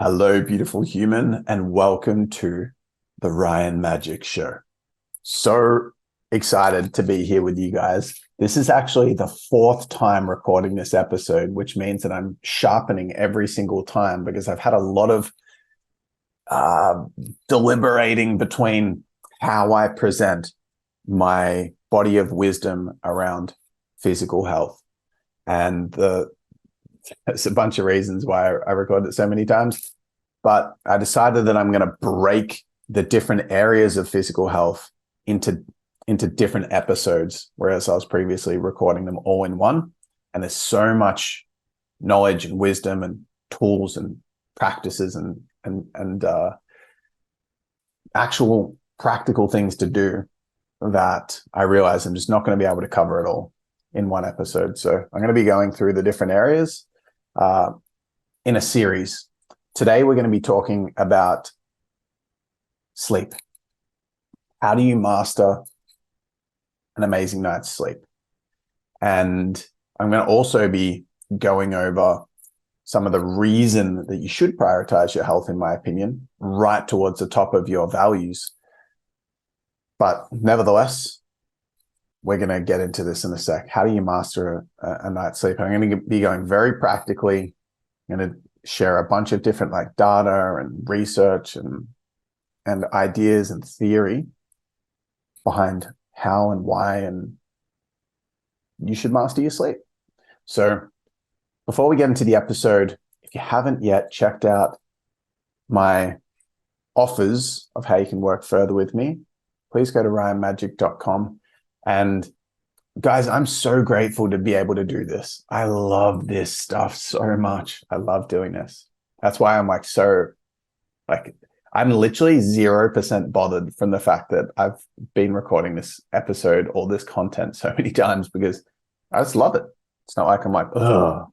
Hello, beautiful human, and welcome to the Ryan Magic Show. So excited to be here with you guys. This is actually the fourth time recording this episode, which means that I'm sharpening every single time because I've had a lot of deliberating between how I present my body of wisdom around physical health. And there's a bunch of reasons why I recorded it so many times, but I decided that I'm going to break the different areas of physical health into different episodes, whereas I was previously recording them all in one. And there's so much knowledge and wisdom and tools and practices and actual practical things to do that I realize I'm just not going to be able to cover it all in one episode. So I'm going to be going through the different areas in a series. Today, we're going to be talking about sleep. How do you master an amazing night's sleep? And I'm going to also be going over some of the reason that you should prioritize your health, in my opinion, right towards the top of your values. But nevertheless, we're going to get into this in a sec. How do you master a night's sleep? I'm going to be going very practically. I'm going to share a bunch of different data and research and ideas and theory behind how and why and you should master your sleep. So before we get into the episode, if you haven't yet checked out my offers of how you can work further with me, please go to ryanmagic.com. And guys, I'm so grateful to be able to do this. I love this stuff so much. I love doing this. That's why I'm I'm literally 0% bothered from the fact that I've been recording this episode or this content so many times because I just love it. It's not like I'm like, oh,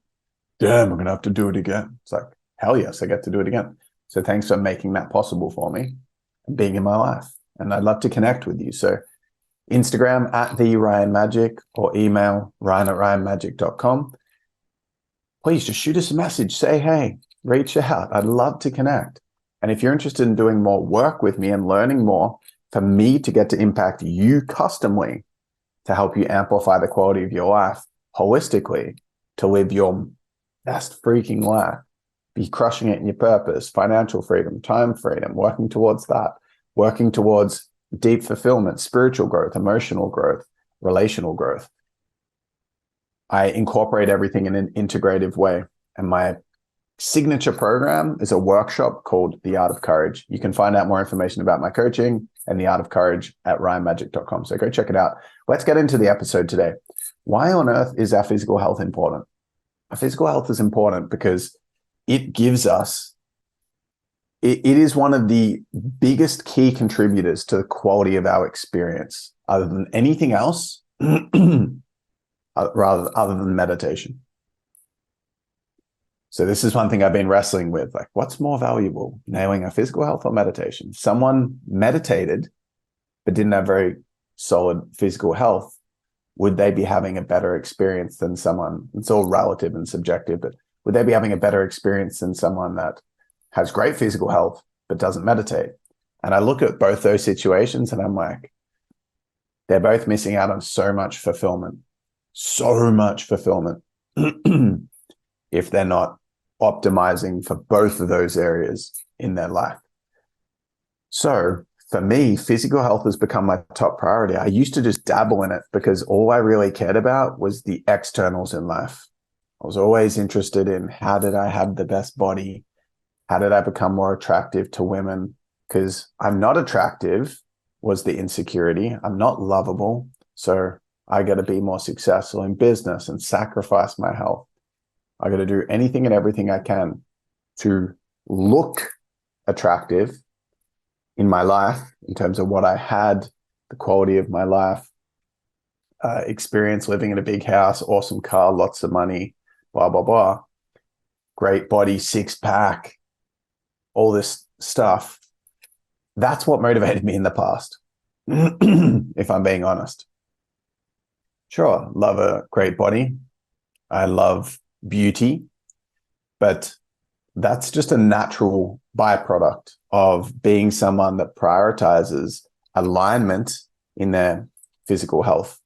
damn, I'm going to have to do it again. It's like, hell yes, I get to do it again. So thanks for making that possible for me and being in my life. And I'd love to connect with you. So Instagram @TheRyanMagic or email ryan@ryanmagic.com. Please just shoot us a message. Say, hey, reach out. I'd love to connect. And if you're interested in doing more work with me and learning more for me to get to impact you customly to help you amplify the quality of your life holistically, to live your best freaking life, be crushing it in your purpose, financial freedom, time freedom, working towards that, working towards deep fulfillment, spiritual growth, emotional growth, relational growth. I incorporate everything in an integrative way. And my signature program is a workshop called The Art of Courage. You can find out more information about my coaching and The Art of Courage at ryanmagic.com. So go check it out. Let's get into the episode today. Why on earth is our physical health important? Our physical health is important because it gives us it is one of the biggest key contributors to the quality of our experience, other than anything else, other than meditation. So this is one thing I've been wrestling with. What's more valuable, nailing our physical health or meditation? Someone meditated but didn't have very solid physical health. Would they be having a better experience than someone? It's all relative and subjective, but would they be having a better experience than someone that has great physical health, but doesn't meditate? And I look at both those situations and I'm like, they're both missing out on so much fulfillment if they're not optimizing for both of those areas in their life. So for me, physical health has become my top priority. I used to just dabble in it because all I really cared about was the externals in life. I was always interested in how did I have the best body? How did I become more attractive to women? Because I'm not attractive was the insecurity. I'm not lovable. So I got to be more successful in business and sacrifice my health. I got to do anything and everything I can to look attractive in my life in terms of what I had, the quality of my life, experience living in a big house, awesome car, lots of money, blah, blah, blah. Great body, six pack, all this stuff. That's what motivated me in the past, if I'm being honest. Sure, love a great body. I love beauty, but that's just a natural byproduct of being someone that prioritizes alignment in their physical health,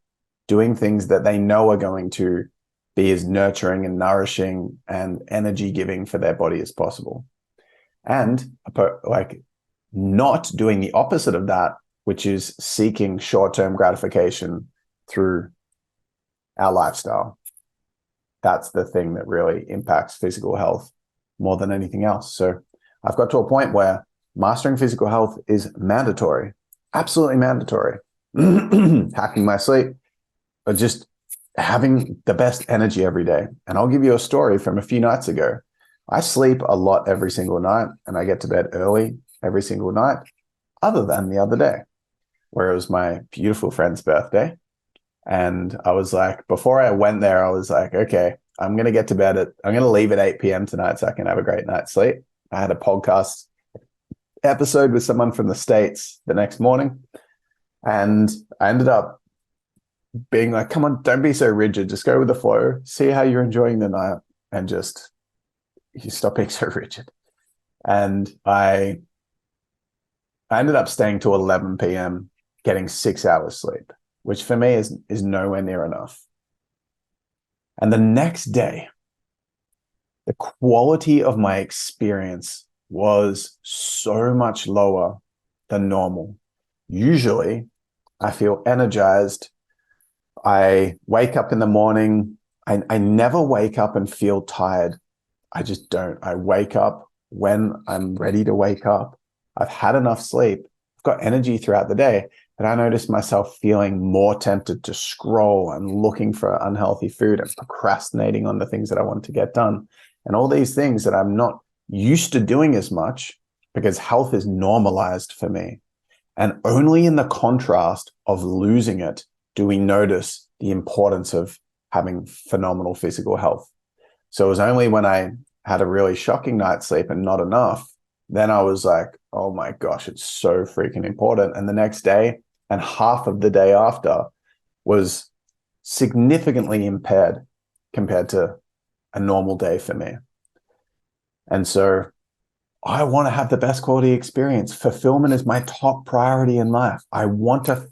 doing things that they know are going to be as nurturing and nourishing and energy giving for their body as possible. And like not doing the opposite of that, which is seeking short-term gratification through our lifestyle. That's the thing that really impacts physical health more than anything else. So I've got to a point where mastering physical health is mandatory, absolutely mandatory. Hacking my sleep, or just having the best energy every day. And I'll give you a story from a few nights ago. I sleep a lot every single night, and I get to bed early every single night, other than the other day, where it was my beautiful friend's birthday. And I was like, before I went there, I was like, okay, I'm going to leave at 8 p.m. tonight so I can have a great night's sleep. I had a podcast episode with someone from the States the next morning. And I ended up being like, come on, don't be so rigid. Just go with the flow. See how you're enjoying the night and just you stop being so rigid. And I ended up staying till 11 p.m., getting 6 hours sleep, which for me is nowhere near enough. And the next day, the quality of my experience was so much lower than normal. Usually, I feel energized. I wake up in the morning. I never wake up and feel tired. I just don't. I wake up when I'm ready to wake up. I've had enough sleep. I've got energy throughout the day. And I noticed myself feeling more tempted to scroll and looking for unhealthy food and procrastinating on the things that I want to get done. And all these things that I'm not used to doing as much because health is normalized for me. And only in the contrast of losing it do we notice the importance of having phenomenal physical health. So it was only when I had a really shocking night's sleep and not enough, then I was like, oh my gosh, it's so freaking important. And the next day and half of the day after was significantly impaired compared to a normal day for me. And so I want to have the best quality experience. Fulfillment is my top priority in life. I want to,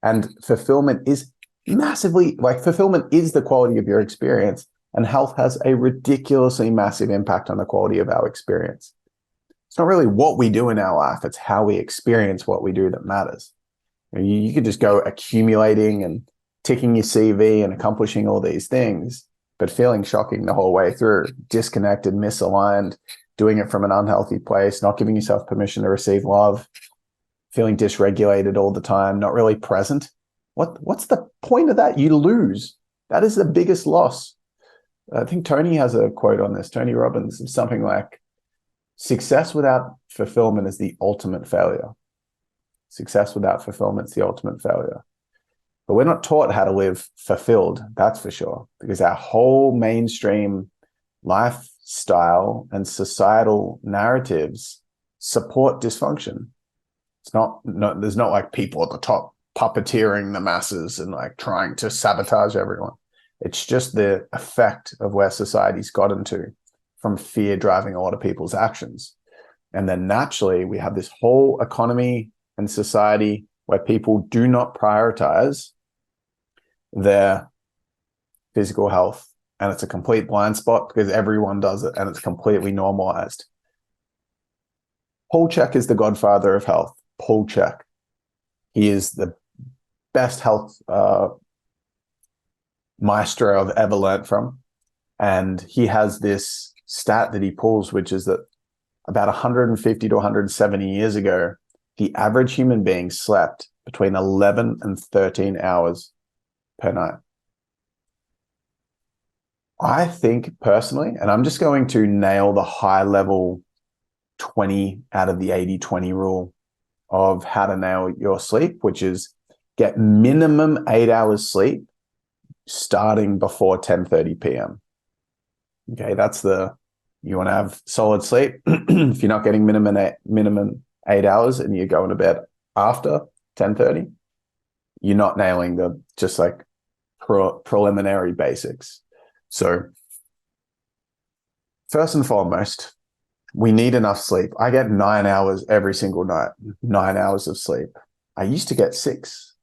and fulfillment is massively, like fulfillment is the quality of your experience, and health has a ridiculously massive impact on the quality of our experience. It's not really what we do in our life, it's how we experience what we do that matters. You could just go accumulating and ticking your CV and accomplishing all these things, but feeling shocking the whole way through, disconnected, misaligned, doing it from an unhealthy place, not giving yourself permission to receive love, feeling dysregulated all the time, not really present. What's the point of that? You lose. That is the biggest loss. I think Tony has a quote on this, Tony Robbins, something like, success without fulfillment is the ultimate failure. Success without fulfillment is the ultimate failure. But we're not taught how to live fulfilled, that's for sure, because our whole mainstream lifestyle and societal narratives support dysfunction. It's not there's not like people at the top puppeteering the masses and like trying to sabotage everyone. It's just the effect of where society's gotten to from fear driving a lot of people's actions. And then naturally, we have this whole economy and society where people do not prioritize their physical health. And it's a complete blind spot because everyone does it and it's completely normalized. Paul Chek is the godfather of health. Paul Chek. He is the best health maestro I've ever learned from. And he has this stat that he pulls, which is that about 150 to 170 years ago, the average human being slept between 11 and 13 hours per night. I think personally, and I'm just going to nail the high level 20 out of the 80-20 rule of how to nail your sleep, which is get minimum 8 hours sleep starting before 10:30 p.m. Okay, you want to have solid sleep. If you're not getting minimum 8 hours and you're going to bed after 10:30, you're not nailing the just like preliminary basics. So first and foremost, We need enough sleep. I get 9 hours every single night, 9 hours of sleep. I used to get 6.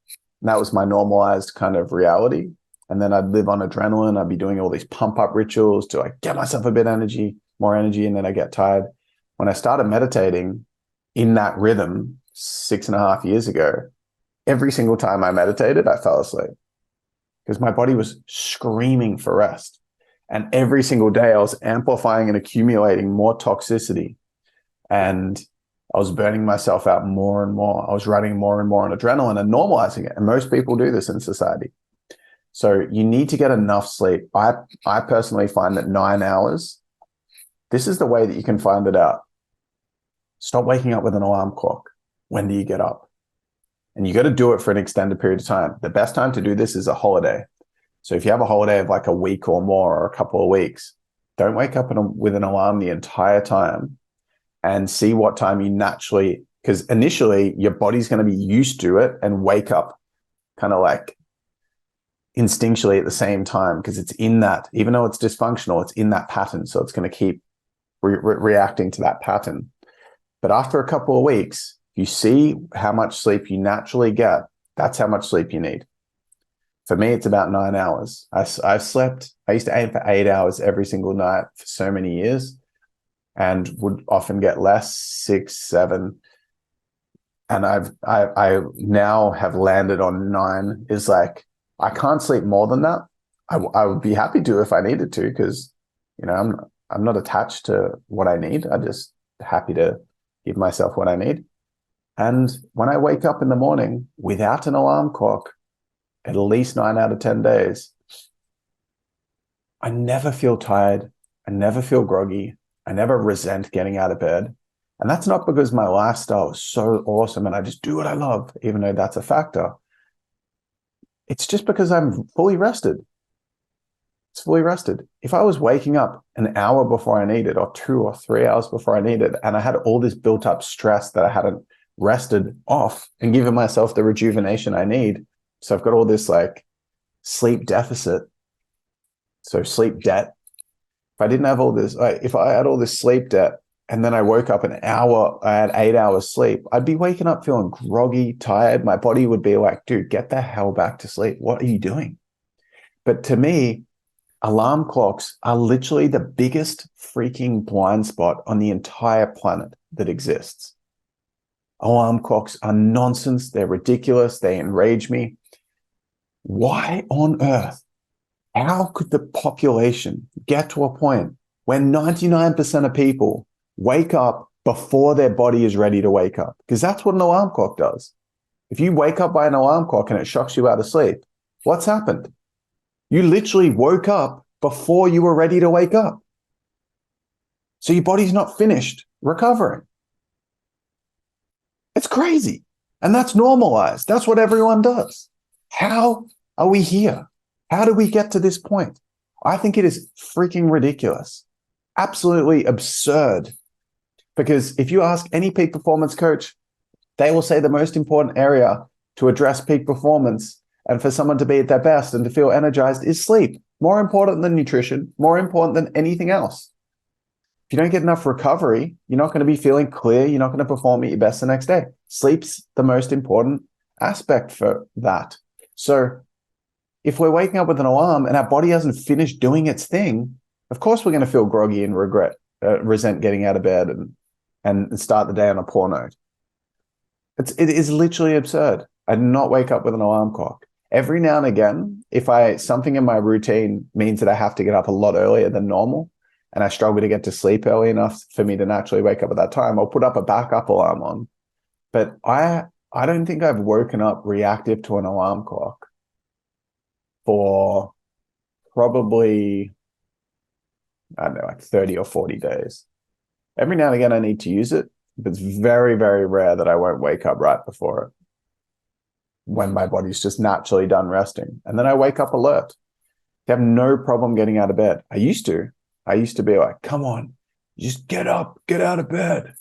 And that was my normalized kind of reality. And then I'd live on adrenaline. I'd be doing all these pump up rituals to like get myself a bit more energy, and then I get tired. When I started meditating in that rhythm 6.5 years ago, every single time I meditated, I fell asleep because my body was screaming for rest. And every single day I was amplifying and accumulating more toxicity. And I was burning myself out more and more. I was running more and more on adrenaline and normalizing it. And most people do this in society. So you need to get enough sleep. I personally find that 9 hours, this is the way that you can find it out. Stop waking up with an alarm clock. When do you get up? And you got to do it for an extended period of time. The best time to do this is a holiday. So if you have a holiday of like a week or more or a couple of weeks, don't wake up with an alarm the entire time, and see what time you naturally, because initially your body's going to be used to it and wake up kind of like instinctually at the same time, because it's in that, even though it's dysfunctional, it's in that pattern. So it's going to keep reacting to that pattern. But after a couple of weeks, you see how much sleep you naturally get. That's how much sleep you need. For me, it's about 9 hours. I used to aim for 8 hours every single night for so many years, and would often get less, 6, 7. And I now have landed on 9. Is like, I can't sleep more than that. I would be happy to if I needed to, because, you know, I'm not attached to what I need. I'm just happy to give myself what I need. And when I wake up in the morning without an alarm clock, at least 9 out of 10 days, I never feel tired. I never feel groggy. I never resent getting out of bed. And that's not because my lifestyle is so awesome and I just do what I love, even though that's a factor. It's just because I'm fully rested. It's fully rested. If I was waking up an hour before I needed, or 2 or 3 hours before I needed, and I had all this built up stress that I hadn't rested off and given myself the rejuvenation I need, so I've got all this like sleep deficit, so sleep debt. If I didn't have all this, if I had all this sleep debt and then I woke up an hour, I had 8 hours sleep, I'd be waking up feeling groggy, tired. My body would be like, dude, get the hell back to sleep. What are you doing? But to me, alarm clocks are literally the biggest freaking blind spot on the entire planet that exists. Alarm clocks are nonsense. They're ridiculous. They enrage me. Why on earth? How could the population get to a point where 99% of people wake up before their body is ready to wake up? Because that's what an alarm clock does. If you wake up by an alarm clock and it shocks you out of sleep, what's happened? You literally woke up before you were ready to wake up. So your body's not finished recovering. It's crazy. And that's normalized. That's what everyone does. How are we here? How do we get to this point? I think it is freaking ridiculous. Absolutely absurd. Because if you ask any peak performance coach, they will say the most important area to address peak performance and for someone to be at their best and to feel energized is sleep. More important than nutrition, more important than anything else. If you don't get enough recovery, you're not going to be feeling clear. You're not going to perform at your best the next day. Sleep's the most important aspect for that. So if we're waking up with an alarm and our body hasn't finished doing its thing, of course we're going to feel groggy and resent getting out of bed and start the day on a poor note. It is literally absurd. I do not wake up with an alarm clock. Every now and again, if something in my routine means that I have to get up a lot earlier than normal and I struggle to get to sleep early enough for me to naturally wake up at that time, I'll put up a backup alarm on. But I don't think I've woken up reactive to an alarm clock for probably, I don't know, like 30 or 40 days. Every now and again, I need to use it, but it's very, very rare that I won't wake up right before it when my body's just naturally done resting. And then I wake up alert. I have no problem getting out of bed. I used to be like, come on, just get up, get out of bed.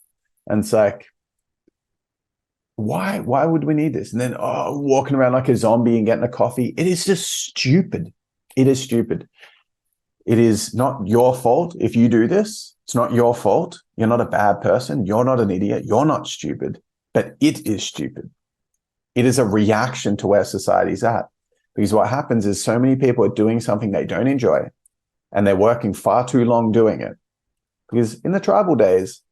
And it's like, why would we need this? And then, walking around like a zombie and getting a coffee. It is just stupid. It is stupid. It is not your fault if you do this. It's not your fault. You're not a bad person. You're not an idiot. You're not stupid, but it is stupid. It is a reaction to where society's at. Because what happens is so many people are doing something they don't enjoy, and they're working far too long doing it. Because in the tribal days,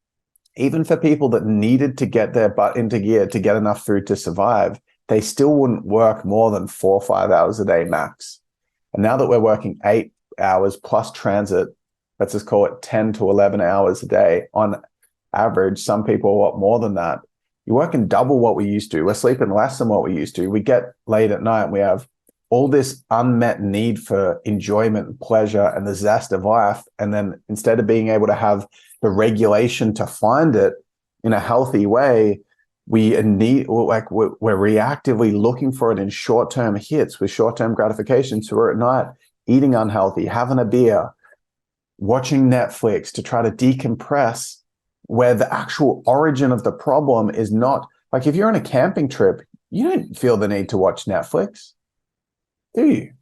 even for people that needed to get their butt into gear to get enough food to survive, they still wouldn't work more than 4 or 5 hours a day max. And now that we're working 8 hours plus transit, let's just call it 10 to 11 hours a day on average. Some people are what more than that. You're working double what we used to. We're sleeping less than what we used to. We get late at night and we have all this unmet need for enjoyment and pleasure and the zest of life. And then instead of being able to have the regulation to find it in a healthy way, we're reactively looking for it in short-term hits with short-term gratification. So we're at night eating unhealthy, having a beer, watching Netflix to try to decompress, where the actual origin of the problem is not, like, if you're on a camping trip, you don't feel the need to watch Netflix, do you?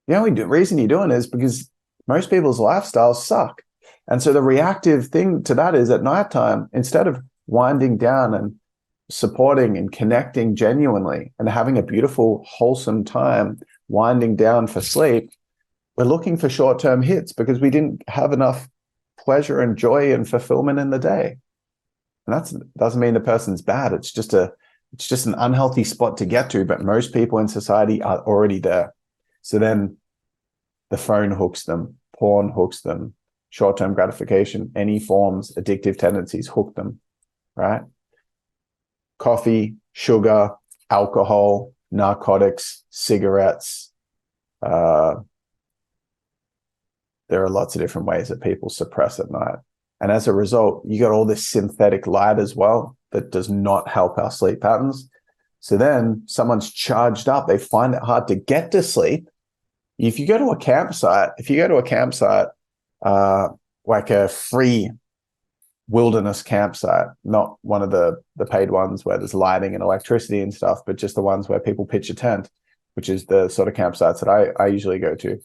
The only reason you're doing it is because most people's lifestyles suck. And so the reactive thing to that is at nighttime, instead of winding down and supporting and connecting genuinely and having a beautiful, wholesome time winding down for sleep, we're looking for short-term hits because we didn't have enough pleasure and joy and fulfillment in the day. And that doesn't mean the person's bad. It's just an unhealthy spot to get to, but most people in society are already there. So then the phone hooks them, porn hooks them, short-term gratification, any forms, addictive tendencies hook them, right? Coffee, sugar, alcohol, narcotics, cigarettes. There are lots of different ways that people suppress at night. And as a result, you got all this synthetic light as well that does not help our sleep patterns. So then someone's charged up. They find it hard to get to sleep. If you go to a campsite, like a free wilderness campsite, not one of the paid ones where there's lighting and electricity and stuff, but just the ones where people pitch a tent, which is the sort of campsites that I usually go to.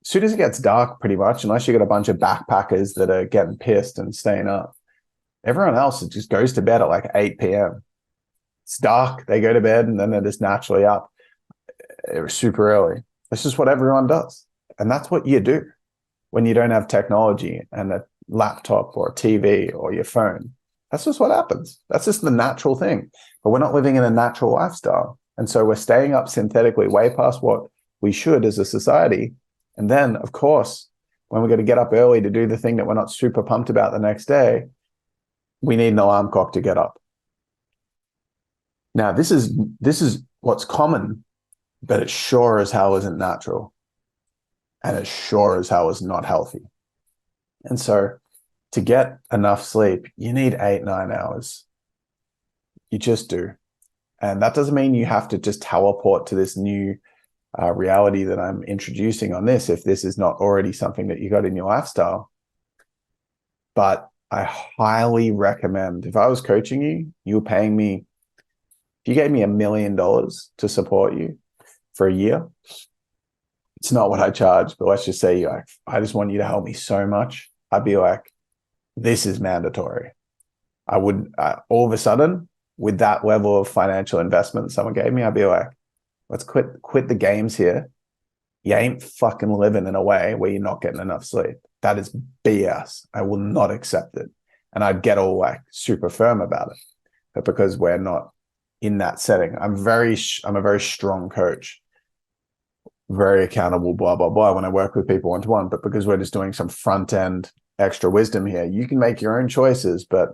As soon as it gets dark, pretty much, unless you got a bunch of backpackers that are getting pissed and staying up, everyone else just goes to bed at like 8 p.m. It's dark, they go to bed, and then they're just naturally up super early. That's just what everyone does. And that's what you do when you don't have technology and a laptop or a TV or your phone. That's just what happens. That's just the natural thing. But we're not living in a natural lifestyle. And so we're staying up synthetically way past what we should as a society. And then, of course, when we're going to get up early to do the thing that we're not super pumped about the next day, we need an alarm clock to get up. Now, this is what's common, but it sure as hell isn't natural. And it sure as hell is not healthy. And so to get enough sleep, you need 8-9 hours. You just do. And that doesn't mean you have to just teleport to this new reality that I'm introducing on this, if this is not already something that you got in your lifestyle. But I highly recommend, if I was coaching you, you were paying me, if you gave me $1 million to support you for a year, it's not what I charge, but let's just say I just want you to help me so much. I'd be like, this is mandatory. I would all of a sudden, with that level of financial investment someone gave me, I'd be like, let's quit the games here. You ain't fucking living in a way where you're not getting enough sleep. That is BS. I will not accept it. And I'd get all like super firm about it. But because we're not in that setting, I'm a very strong coach, very accountable, blah, blah, blah, when I work with people one-to-one. But because we're just doing some front-end extra wisdom here, you can make your own choices, but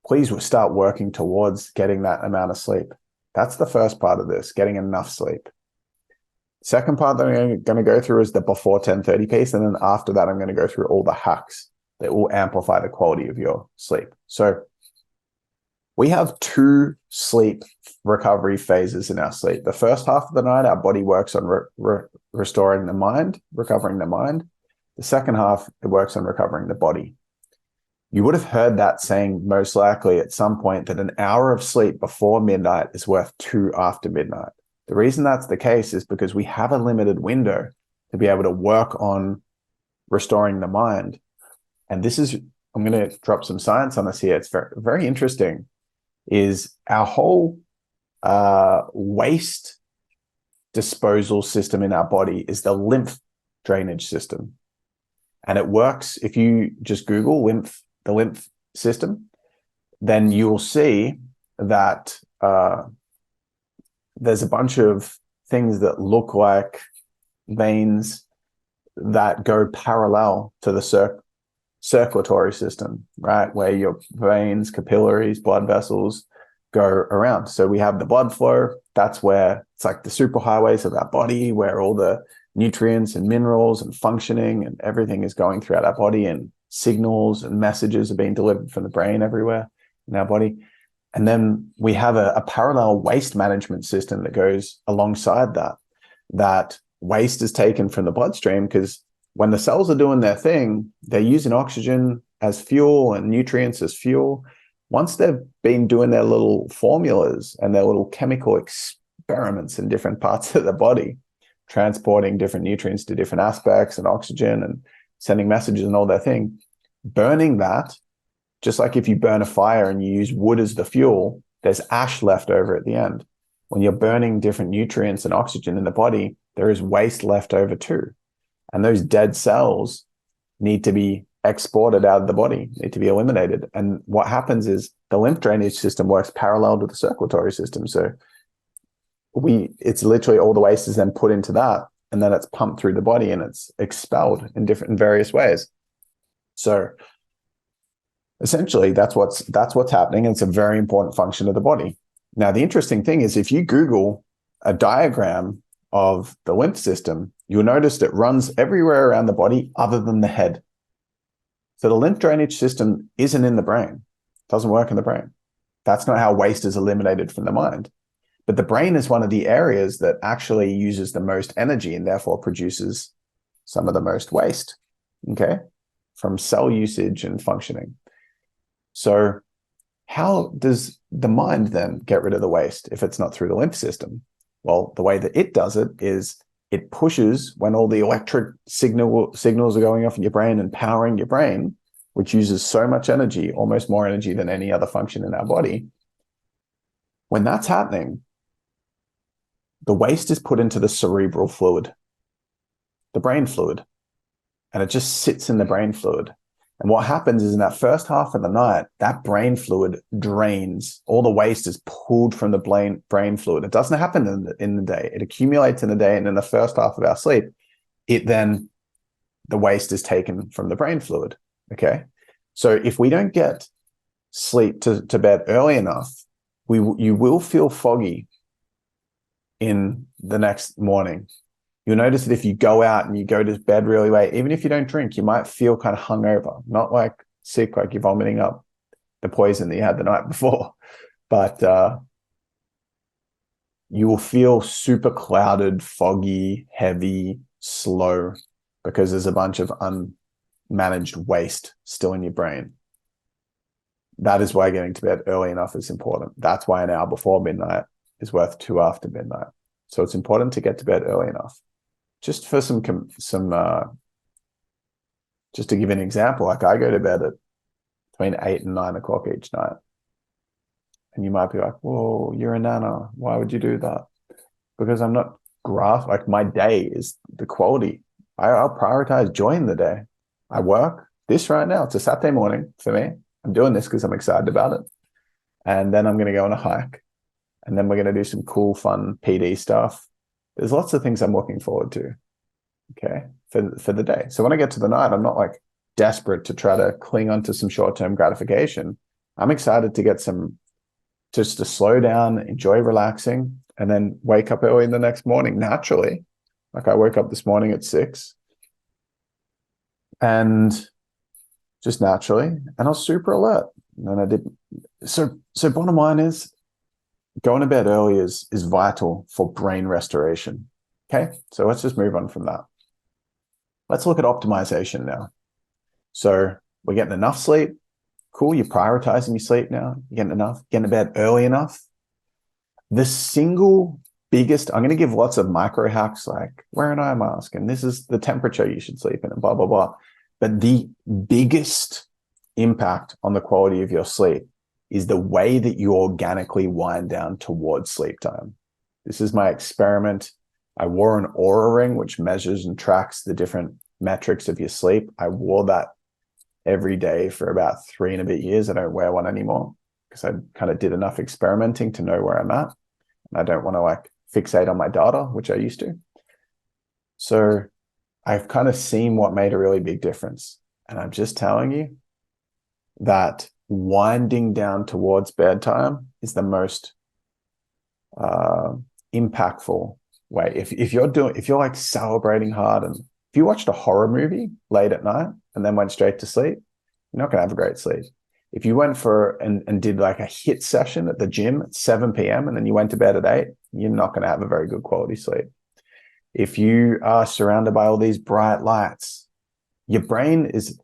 please start working towards getting that amount of sleep. That's the first part of this, getting enough sleep. Second part that I'm going to go through is the before 10:30 piece. And then after that, I'm going to go through all the hacks that will amplify the quality of your sleep. So we have 2 sleep recovery phases in our sleep. The first half of the night, our body works on restoring the mind, recovering the mind. The second half, it works on recovering the body. You would have heard that saying most likely at some point that an hour of sleep before midnight is worth 2 after midnight. The reason that's the case is because we have a limited window to be able to work on restoring the mind. And this is, I'm going to drop some science on this here. It's very, very interesting, is our whole waste disposal system in our body is the lymph drainage system. And it works, if you just Google the lymph system, then you will see that there's a bunch of things that look like veins that go parallel to the circulatory system, right? Where your veins, capillaries, blood vessels go around. So we have the blood flow. That's where it's like the superhighways of our body, where all the nutrients and minerals and functioning and everything is going throughout our body, and signals and messages are being delivered from the brain everywhere in our body. And then we have a parallel waste management system that goes alongside that. That waste is taken from the bloodstream, because when the cells are doing their thing, they're using oxygen as fuel and nutrients as fuel. Once they've been doing their little formulas and their little chemical experiments in different parts of the body, transporting different nutrients to different aspects and oxygen and sending messages and all their thing, burning that, just like if you burn a fire and you use wood as the fuel, there's ash left over at the end. When you're burning different nutrients and oxygen in the body, there is waste left over too. And those dead cells need to be exported out of the body, need to be eliminated. And what happens is the lymph drainage system works parallel to the circulatory system. So it's literally all the waste is then put into that, and then it's pumped through the body and it's expelled in various ways. So essentially that's what's happening. And it's a very important function of the body. Now, the interesting thing is, if you Google a diagram of the lymph system, you'll notice it runs everywhere around the body other than the head. So the lymph drainage system isn't in the brain. It doesn't work in the brain. That's not how waste is eliminated from the mind. But the brain is one of the areas that actually uses the most energy and therefore produces some of the most waste, okay, from cell usage and functioning. So how does the mind then get rid of the waste if it's not through the lymph system? Well, the way that it does it is it pushes when all the electric signals are going off in your brain and powering your brain, which uses so much energy, almost more energy than any other function in our body. When that's happening, the waste is put into the cerebral fluid, the brain fluid, and it just sits in the brain fluid. And what happens is, in that first half of the night, that brain fluid drains. All the waste is pulled from the brain fluid. It doesn't happen in the day. It accumulates in the day, and in the first half of our sleep, the waste is taken from the brain fluid, okay? So if we don't get sleep to bed early enough, you will feel foggy in the next morning. You'll notice that if you go out and you go to bed really late, even if you don't drink, you might feel kind of hungover, not like sick, like you're vomiting up the poison that you had the night before, but you will feel super clouded, foggy, heavy, slow, because there's a bunch of unmanaged waste still in your brain. That is why getting to bed early enough is important. That's why an hour before midnight is worth 2 after midnight. So it's important to get to bed early enough. Just for just to give an example, like I go to bed at between 8 and 9 o'clock each night. And you might be like, whoa, you're a nana. Why would you do that? Because I'm not like my day is the quality. I'll prioritize joy in the day. I work this right now. It's a Saturday morning for me. I'm doing this because I'm excited about it. And then I'm going to go on a hike. And then we're going to do some cool, fun PD stuff. There's lots of things I'm looking forward to, okay, for the day. So when I get to the night, I'm not like desperate to try to cling onto some short-term gratification. I'm excited to get just to slow down, enjoy relaxing, and then wake up early in the next morning naturally. Like I woke up this morning at 6 and just naturally, and I was super alert. And I didn't. So bottom line is, going to bed early is vital for brain restoration. Okay, so let's just move on from that. Let's look at optimization now. So we're getting enough sleep. Cool, you're prioritizing your sleep now. You're getting enough, getting to bed early enough. The single I'm going to give lots of micro hacks like wear an eye mask and this is the temperature you should sleep in and blah, blah, blah. But the biggest impact on the quality of your sleep is the way that you organically wind down towards sleep time. This is my experiment. I wore an Oura ring, which measures and tracks the different metrics of your sleep. I wore that every day for about 3 and a bit years. I don't wear one anymore because I kind of did enough experimenting to know where I'm at. And I don't want to like fixate on my data, which I used to. So I've kind of seen what made a really big difference. And I'm just telling you that winding down towards bedtime is the most impactful way. If you're like celebrating hard, and if you watched a horror movie late at night and then went straight to sleep, you're not going to have a great sleep. If you went and did like a hit session at the gym at 7 p.m. and then you went to bed at 8, you're not going to have a very good quality sleep. If you are surrounded by all these bright lights, your brain is,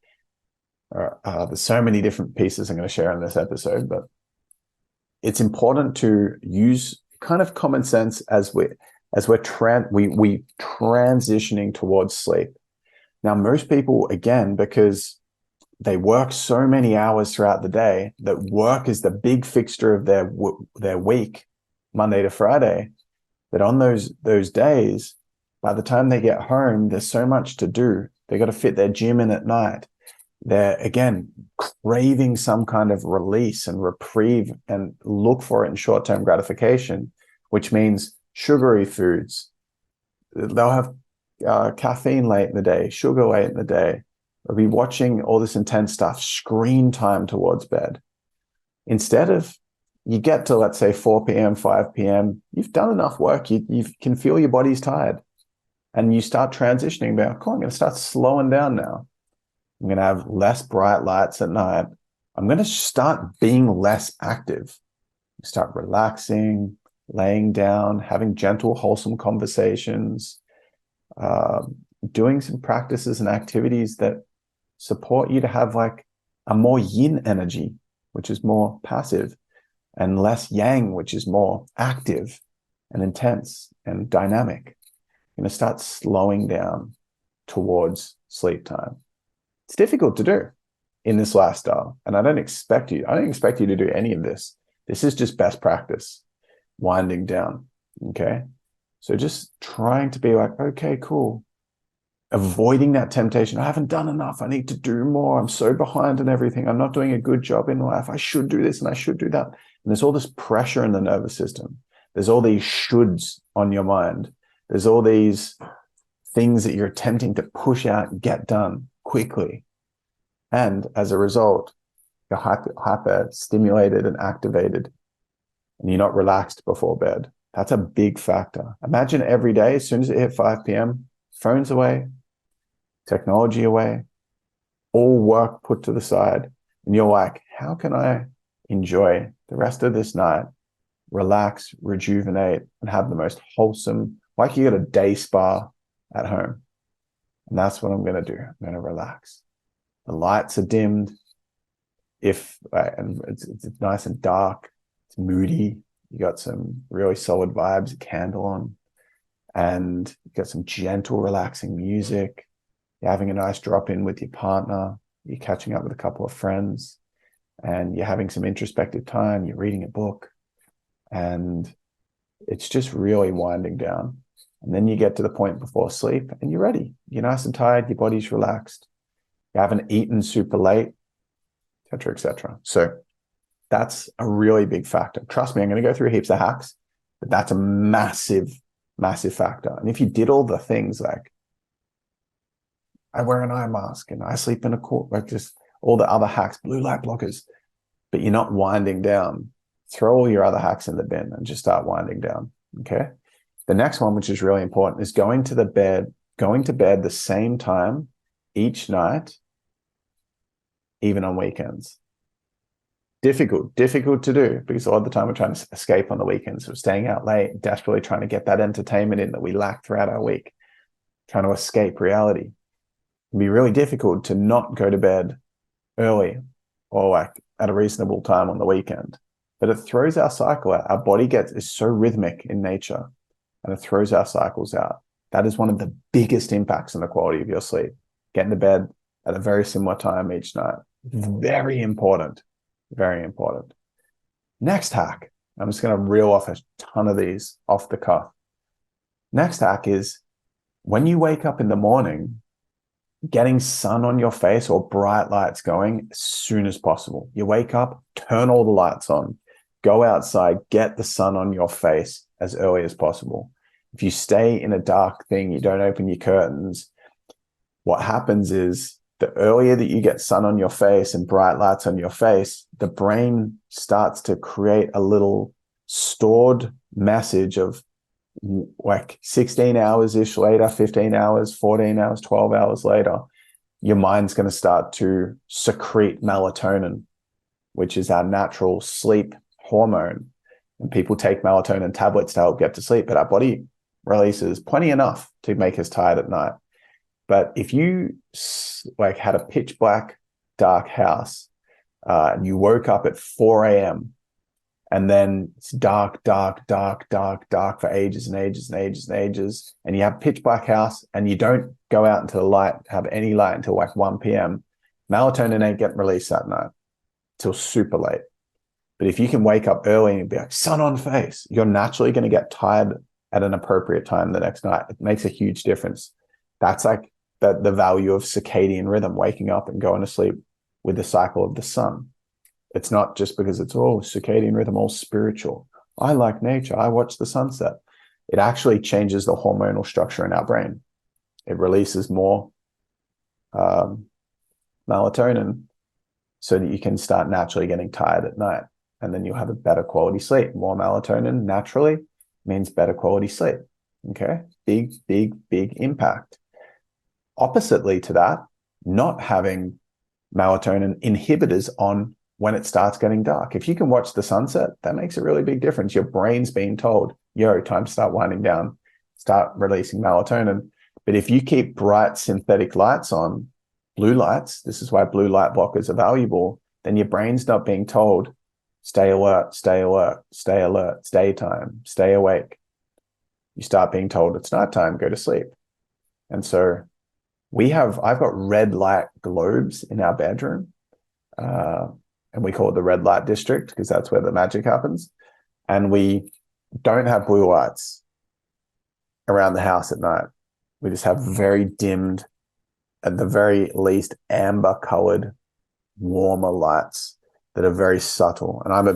there's so many different pieces I'm going to share in this episode, but it's important to use kind of common sense as we're transitioning towards sleep. Now, most people, again, because they work so many hours throughout the day, that work is the big fixture of their week, Monday to Friday, that on those days, by the time they get home, there's so much to do. They got to fit their gym in at night. They're, again, craving some kind of release and reprieve and look for it in short-term gratification, which means sugary foods. They'll have caffeine late in the day, sugar late in the day. They'll be watching all this intense stuff, screen time towards bed. Instead of, you get to, let's say, 4 p.m., 5 p.m., you've done enough work, you can feel your body's tired. And you start transitioning, about, cool, I'm going to start slowing down now. I'm going to have less bright lights at night. I'm going to start being less active. You start relaxing, laying down, having gentle, wholesome conversations, doing some practices and activities that support you to have like a more yin energy, which is more passive, and less yang, which is more active and intense and dynamic. You're going to start slowing down towards sleep time. It's difficult to do in this lifestyle. And I don't expect you to do any of this. This is just best practice, winding down. Okay. So just trying to be like, okay, cool. Avoiding that temptation. I haven't done enough. I need to do more. I'm so behind in everything. I'm not doing a good job in life. I should do this and I should do that. And there's all this pressure in the nervous system. There's all these shoulds on your mind. There's all these things that you're attempting to push out and get done quickly. And as a result, you're hyper stimulated and activated, and you're not relaxed before bed. That's a big factor. Imagine every day, as soon as it hit 5 p.m., phones away, technology away, all work put to the side. And you're like, how can I enjoy the rest of this night, relax, rejuvenate, and have the most wholesome, like you got a day spa at home. And that's what I'm going to do. I'm going to relax. The lights are dimmed. And it's nice and dark. It's moody. You got some really solid vibes, a candle on, and you got some gentle, relaxing music. You're having a nice drop in with your partner. You're catching up with a couple of friends, and you're having some introspective time. You're reading a book, and it's just really winding down. And then you get to the point before sleep and you're ready. You're nice and tired. Your body's relaxed. You haven't eaten super late, et cetera, et cetera. So that's a really big factor. Trust me, I'm going to go through heaps of hacks, but that's a massive, massive factor. And if you did all the things like I wear an eye mask and I sleep in a court, like just all the other hacks, blue light blockers, but you're not winding down, throw all your other hacks in the bin and just start winding down. Okay. The next one, which is really important, is going to bed the same time each night, even on weekends. Difficult to do because all the time we're trying to escape on the weekends. We're staying out late, desperately trying to get that entertainment in that we lack throughout our week, trying to escape reality. It can be really difficult to not go to bed early or like at a reasonable time on the weekend. But it throws our cycle out. Our body is so rhythmic in nature. and it throws our cycles out. That is one of the biggest impacts on the quality of your sleep. Getting to bed at a very similar time each night. Very important. Very important. Next hack. I'm just going to reel off a ton of these off the cuff. Next hack is when you wake up in the morning, getting sun on your face or bright lights going as soon as possible. You wake up, turn all the lights on, go outside, get the sun on your face as early as possible. If you stay in a dark thing, you don't open your curtains, what happens is the earlier that you get sun on your face and bright lights on your face, the brain starts to create a little stored message of like 16 hours-ish later, 15 hours, 14 hours, 12 hours later, your mind's going to start to secrete melatonin, which is our natural sleep hormone. And people take melatonin tablets to help get to sleep, but our body releases plenty enough to make us tired at night. But if you like had a pitch black, dark house, and you woke up at 4 a.m., and then it's dark, dark, dark, dark, dark for ages and ages and ages and ages, and you have a pitch black house and you don't go out into the light, have any light until like 1 p.m., melatonin ain't getting released that night till super late. But if you can wake up early and be like, sun on face, you're naturally going to get tired at an appropriate time the next night. It makes a huge difference. That's like the value of circadian rhythm, waking up and going to sleep with the cycle of the sun. It's not just because it's all circadian rhythm, all spiritual. I like nature. I watch the sunset. It actually changes the hormonal structure in our brain. It releases more melatonin so that you can start naturally getting tired at night. And then you'll have a better quality sleep. More melatonin naturally means better quality sleep. Okay? Big, big, big impact. Oppositely to that, not having melatonin inhibitors on when it starts getting dark. If you can watch the sunset, that makes a really big difference. Your brain's being told, yo, time to start winding down, start releasing melatonin. But if you keep bright synthetic lights on, blue lights, this is why blue light blockers are valuable, then your brain's not being told, stay alert, stay alert, stay alert, it's daytime, stay awake. You start being told it's nighttime, go to sleep. And so I've got red light globes in our bedroom. And we call it the red light district because that's where the magic happens. And we don't have blue lights around the house at night. We just have very dimmed, at the very least, amber colored, warmer lights that are very subtle. And I'm a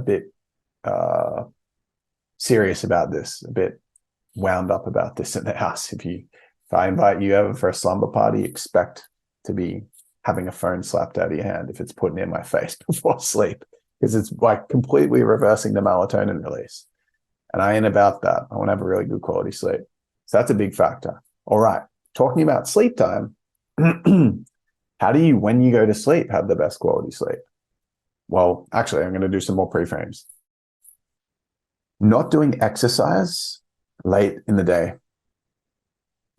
bit serious about this, a bit wound up about this in the house. If I invite you over for a slumber party, expect to be having a phone slapped out of your hand if it's put near my face before sleep, because it's like completely reversing the melatonin release. And I ain't about that. I want to have a really good quality sleep. So that's a big factor. All right. Talking about sleep time, how do you, when you go to sleep, have the best quality sleep? Well, actually, I'm going to do some more pre-frames. Not doing exercise late in the day.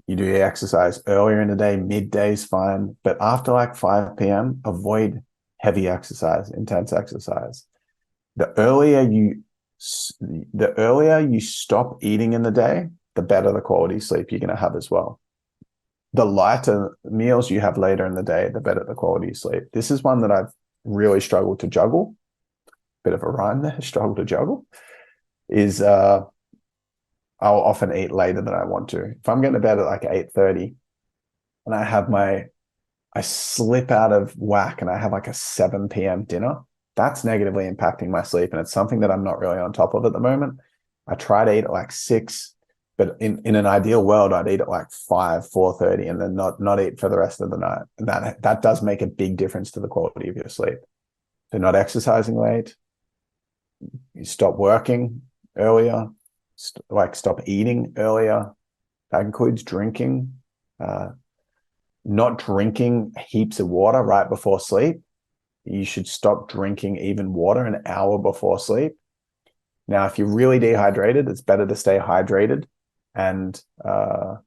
You do your exercise earlier in the day, midday is fine. But after like 5 p.m., avoid heavy exercise, intense exercise. The earlier you stop eating in the day, the better the quality sleep you're going to have as well. The lighter meals you have later in the day, the better the quality sleep. This is one that I've really struggled to juggle. Bit of a rhyme there, struggle to juggle, is I'll often eat later than I want to. If I'm getting to bed at like 8:30 and I slip out of whack and I have like a 7 p.m. dinner, that's negatively impacting my sleep. And it's something that I'm not really on top of at the moment. I try to eat at like 6, but in an ideal world, I'd eat at like 5, 4:30 and then not eat for the rest of the night. And that does make a big difference to the quality of your sleep. So not exercising late, you stop working earlier, stop eating earlier. That includes drinking, not drinking heaps of water right before sleep. You should stop drinking even water an hour before sleep. Now, if you're really dehydrated, it's better to stay hydrated and kind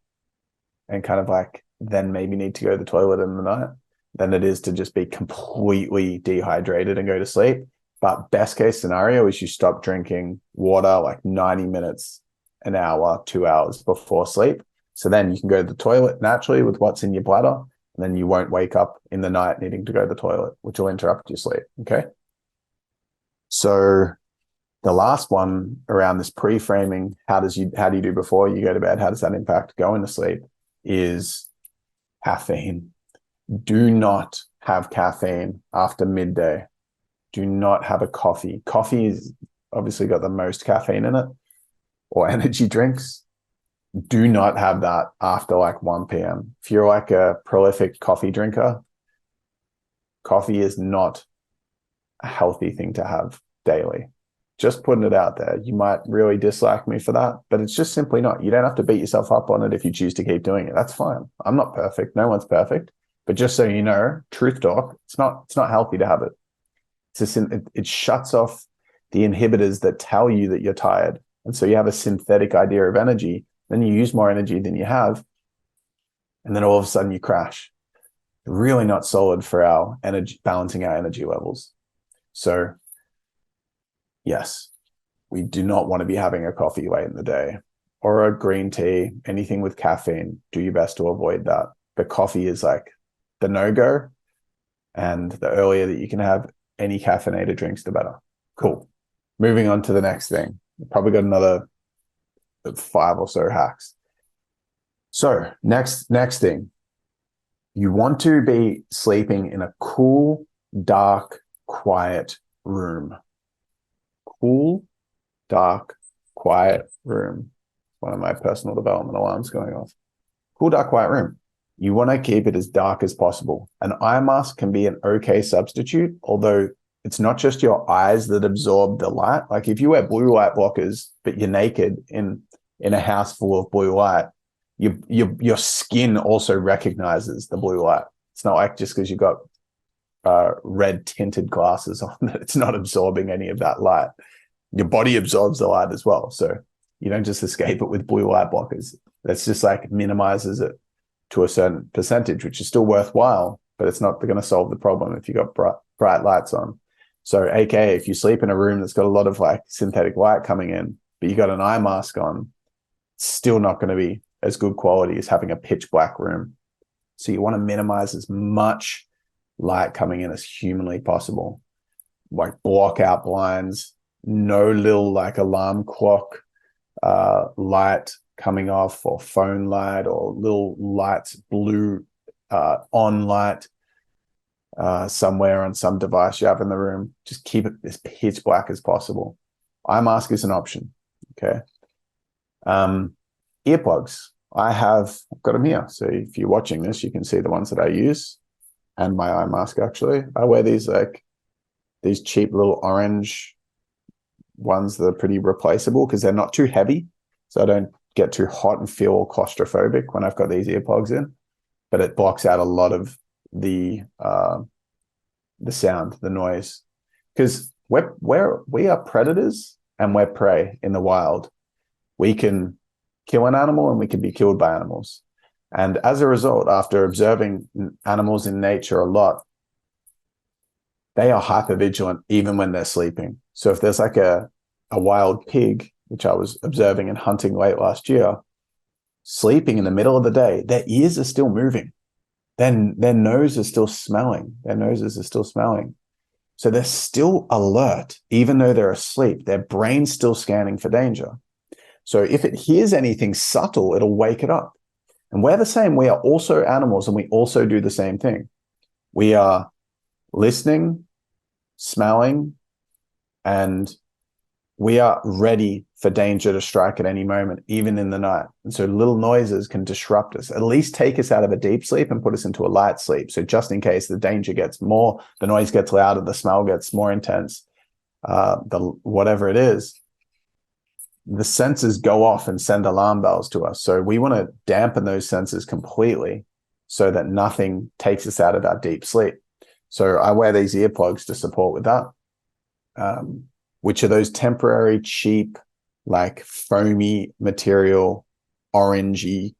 of like then maybe need to go to the toilet in the night than it is to just be completely dehydrated and go to sleep. But best case scenario is you stop drinking water like 90 minutes, an hour, 2 hours before sleep. So then you can go to the toilet naturally with what's in your bladder, and then you won't wake up in the night needing to go to the toilet, which will interrupt your sleep. Okay. So the last one around this pre-framing, how do you do before you go to bed? How does that impact going to sleep? Is caffeine. Do not have caffeine after midday. Do not have a coffee. Coffee is obviously got the most caffeine in it, or energy drinks. Do not have that after like 1 p.m. If you're like a prolific coffee drinker, coffee is not a healthy thing to have daily. Just putting it out there. You might really dislike me for that, but it's just simply not. You don't have to beat yourself up on it if you choose to keep doing it. That's fine. I'm not perfect. No one's perfect. But just so you know, truth talk, it's not healthy to have it. It's just, it shuts off the inhibitors that tell you that you're tired. And so you have a synthetic idea of energy. Then you use more energy than you have. And then all of a sudden you crash. Really not solid for our energy, balancing our energy levels. So yes, we do not want to be having a coffee late in the day or a green tea, anything with caffeine. Do your best to avoid that. But coffee is like the no-go. And the earlier that you can have any caffeinated drinks, the better. Cool. Moving on to the next thing. Probably got another 5 or so hacks. So next thing, you want to be sleeping in a cool, dark, quiet room. Cool, dark, quiet room. One of my personal development alarms going off. Cool, dark, quiet room. You want to keep it as dark as possible. An eye mask can be an okay substitute, although it's not just your eyes that absorb the light. Like if you wear blue light blockers, but you're naked in a house full of blue light, your skin also recognizes the blue light. It's not like just because you've got red tinted glasses on that it's not absorbing any of that light. Your body absorbs the light as well. So you don't just escape it with blue light blockers. That's just like minimizes it to a certain percentage, which is still worthwhile, but it's not going to solve the problem if you got bright lights on. So AKA if you sleep in a room that's got a lot of like synthetic light coming in, but you got an eye mask on, it's still not going to be as good quality as having a pitch black room. So you want to minimize as much light coming in as humanly possible. Like block out blinds, no little like alarm clock light coming off, or phone light, or little lights, blue on light somewhere on some device you have in the room. Just keep it as pitch black as possible. Eye mask is an option. Okay. Earplugs. I've got them here. So if you're watching this, you can see the ones that I use and my eye mask. Actually, I wear these cheap little orange ones that are pretty replaceable because they're not too heavy. So I don't get too hot and feel claustrophobic when I've got these earplugs in, but it blocks out a lot of the sound, the noise, because we are predators and we're prey in the wild. We can kill an animal and we can be killed by animals. And as a result, after observing animals in nature a lot, they are hypervigilant even when they're sleeping. So if there's like a wild pig, which I was observing and hunting late last year, sleeping in the middle of the day, their ears are still moving. Then their nose is still smelling. Their noses are still smelling. So they're still alert, even though they're asleep. Their brain's still scanning for danger. So if it hears anything subtle, it'll wake it up. And we're the same. We are also animals, and we also do the same thing. We are listening, smelling, and we are ready for danger to strike at any moment, even in the night. And so little noises can disrupt us, at least take us out of a deep sleep and put us into a light sleep. So just in case the danger gets more, the noise gets louder, the smell gets more intense, whatever it is, the sensors go off and send alarm bells to us. So we want to dampen those sensors completely so that nothing takes us out of that deep sleep. So I wear these earplugs to support with that, which are those temporary, cheap, like foamy material, orangey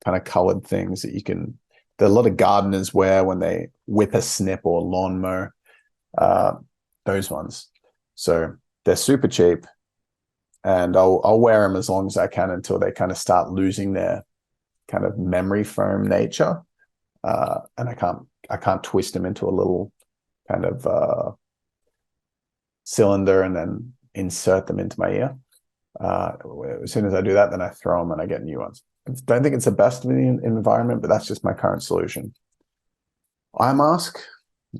kind of colored things that a lot of gardeners wear when they whip a snip or lawn mow. those ones. So they're super cheap, and I'll wear them as long as I can until they kind of start losing their kind of memory foam nature, and I can't twist them into a little kind of cylinder and then insert them into my ear. As soon as I do that, then I throw them and I get new ones. I don't think it's the best in the environment, but that's just my current solution. Eye mask.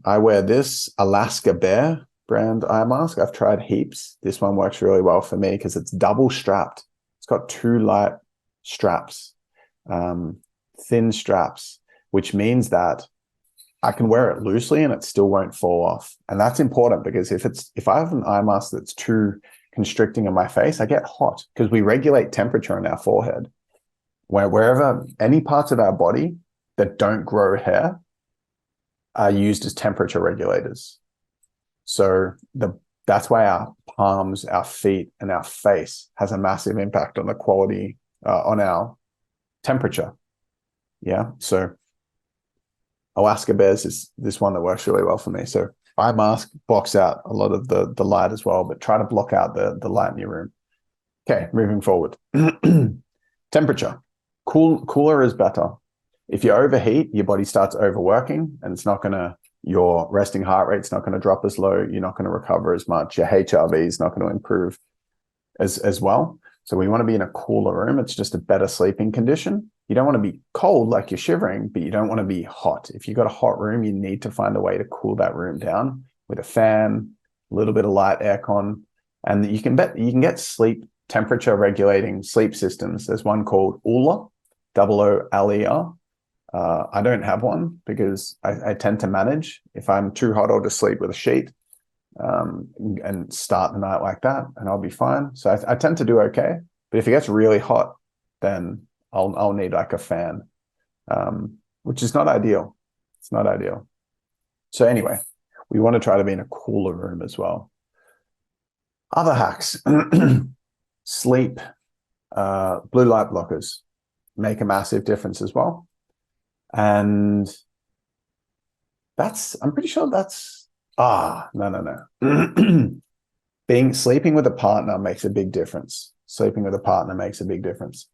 I wear this Alaska Bear brand eye mask. I've tried heaps. This one works really well for me because it's double strapped. It's got 2 light straps, thin straps, which means that I can wear it loosely and it still won't fall off. And that's important because if I have an eye mask that's too constricting on my face, I get hot because we regulate temperature in our forehead. Wherever any parts of our body that don't grow hair are used as temperature regulators. So that's why our palms, our feet, and our face has a massive impact on the quality, on our temperature. Yeah. So Alaska Bears is this one that works really well for me. So eye mask blocks out a lot of the light as well, but try to block out the light in your room. Okay, moving forward. Temperature. Cooler is better. If you overheat, your body starts overworking, and it's not gonna, your resting heart rate's not gonna drop as low, you're not gonna recover as much, your HRV is not gonna improve as well. So we want to be in a cooler room. It's just a better sleeping condition. You don't want to be cold like you're shivering, but you don't want to be hot. If you've got a hot room, you need to find a way to cool that room down with a fan, a little bit of light aircon, and you can get sleep temperature regulating sleep systems. There's one called Ooler, OOLER. I don't have one because I tend to manage. If I'm too hot, I'll just sleep with a sheet and start the night like that, and I'll be fine. So I tend to do okay. But if it gets really hot, then I'll need like a fan, which is not ideal. It's not ideal. So anyway, we want to try to be in a cooler room as well. Other hacks. Sleep, blue light blockers make a massive difference as well. And I'm pretty sure that's, no. Sleeping with a partner makes a big difference. Sleeping with a partner makes a big difference.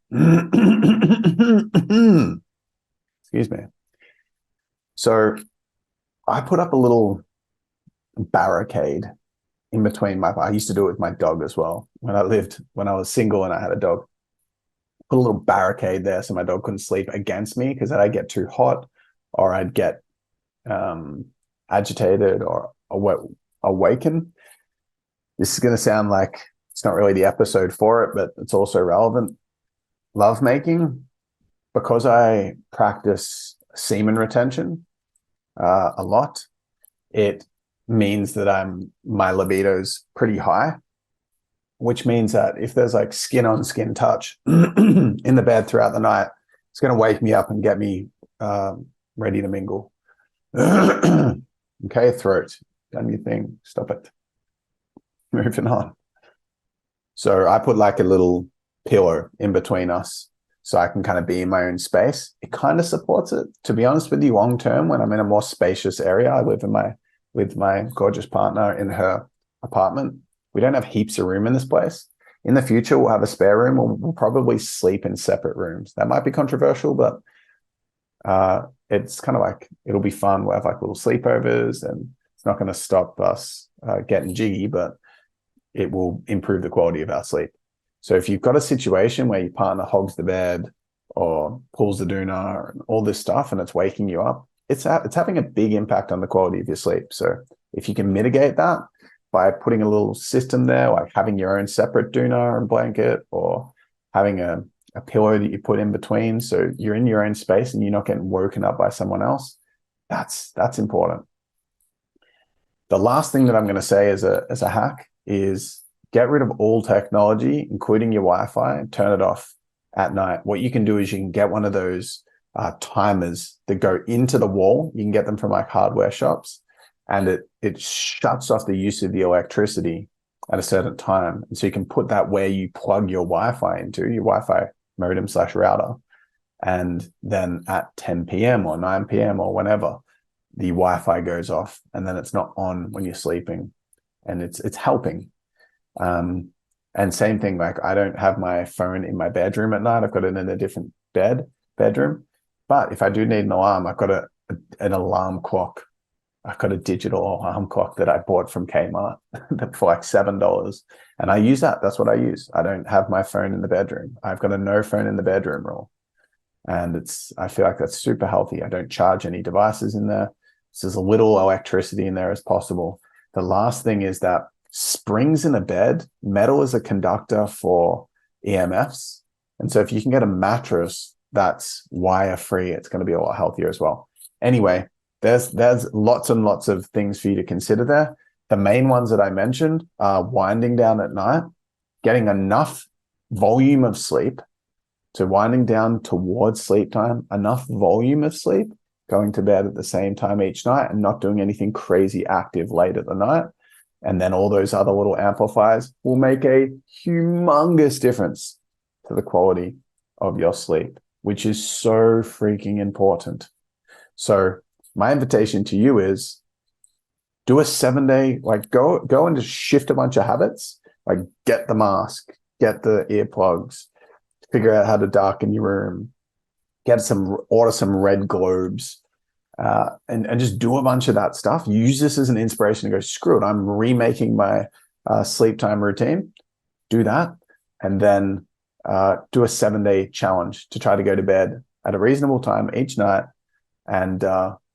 Excuse me. So I put up a little barricade in between I used to do it with my dog as well. When I was single and I had a dog, put a little barricade there so my dog couldn't sleep against me, because then I'd get too hot or I'd get agitated or awaken. This is going to sound like it's not really the episode for it, but it's also relevant. Lovemaking, because I practice semen retention a lot, it means that my libido's pretty high, which means that if there's like skin on skin touch in the bed throughout the night, it's going to wake me up and get me ready to mingle. Okay, throat, done your thing, stop it. Moving on. So I put like a little pillow in between us so I can kind of be in my own space. It kind of supports it. To be honest with you, long term, when I'm in a more spacious area, I live with my gorgeous partner in her apartment. We don't have heaps of room in this place. In the future, we'll have a spare room. We'll probably sleep in separate rooms. That might be controversial, but it's kind of like, it'll be fun. We'll have like little sleepovers, and it's not going to stop us getting jiggy, but it will improve the quality of our sleep. So if you've got a situation where your partner hogs the bed or pulls the doona and all this stuff, and it's waking you up, it's having a big impact on the quality of your sleep. So if you can mitigate that by putting a little system there, like having your own separate doona and blanket, or having a pillow that you put in between, so you're in your own space and you're not getting woken up by someone else, that's important. The last thing that I'm going to say as a hack is get rid of all technology, including your Wi-Fi, and turn it off at night. What you can do is you can get one of those timers that go into the wall. You can get them from like hardware shops, and it shuts off the use of the electricity at a certain time. And so you can put that where you plug your Wi-Fi into, your Wi-Fi modem / router. And then at 10 p.m. or 9 p.m. or whenever, the Wi-Fi goes off, and then it's not on when you're sleeping. and it's helping. And same thing, like I don't have my phone in my bedroom at night. I've got it in a different bedroom. But if I do need an alarm, I've got an alarm clock. I've got a digital alarm clock that I bought from Kmart for like $7. And I use that. That's what I use. I don't have my phone in the bedroom. I've got a no phone in the bedroom rule. And I feel like that's super healthy. I don't charge any devices in there. So there's a little electricity in there as possible. The last thing is that springs in a bed, metal is a conductor for EMFs. And so if you can get a mattress that's wire free, it's going to be a lot healthier as well. Anyway, there's lots and lots of things for you to consider there. The main ones that I mentioned are winding down at night, getting enough volume of sleep, so winding down towards sleep time, enough volume of sleep, going to bed at the same time each night and not doing anything crazy active late at the night. And then all those other little amplifiers will make a humongous difference to the quality of your sleep, which is so freaking important. So my invitation to you is do a 7-day, like go and just shift a bunch of habits, like get the mask, get the earplugs, figure out how to darken your room, order some red globes, and just do a bunch of that stuff. Use this as an inspiration to go, screw it, I'm remaking my sleep time routine. Do that. And then do a 7-day challenge to try to go to bed at a reasonable time each night. And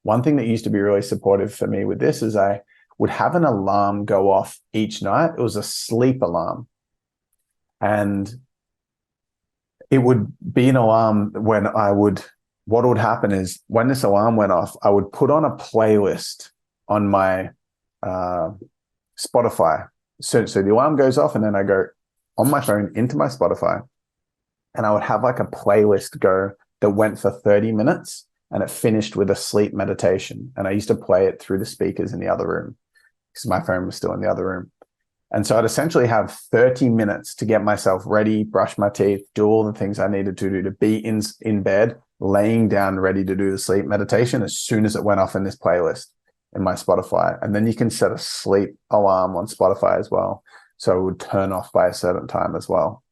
one thing that used to be really supportive for me with this is I would have an alarm go off each night. It was a sleep alarm. And it would be an alarm when what would happen is when this alarm went off, I would put on a playlist on my Spotify. So the alarm goes off and then I go on my phone into my Spotify and I would have like a playlist go that went for 30 minutes and it finished with a sleep meditation. And I used to play it through the speakers in the other room because my phone was still in the other room. And so I'd essentially have 30 minutes to get myself ready, brush my teeth, do all the things I needed to do to be in bed, laying down, ready to do the sleep meditation as soon as it went off in this playlist in my Spotify. And then you can set a sleep alarm on Spotify as well. So it would turn off by a certain time as well.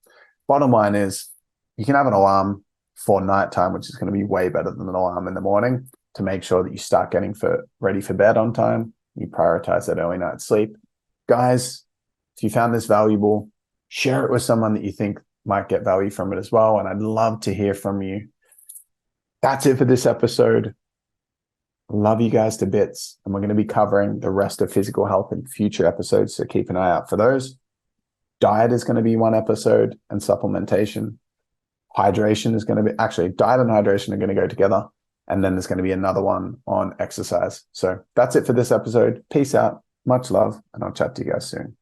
Bottom line is you can have an alarm for nighttime, which is going to be way better than an alarm in the morning, to make sure that you start getting ready for bed on time. You prioritize that early night sleep. Guys, if you found this valuable, share it with someone that you think might get value from it as well. And I'd love to hear from you. That's it for this episode. Love you guys to bits. And we're going to be covering the rest of physical health in future episodes. So keep an eye out for those. Diet is going to be one episode and supplementation. Hydration is going to be, actually, diet and hydration are going to go together. And then there's going to be another one on exercise. So that's it for this episode. Peace out. Much love. And I'll chat to you guys soon.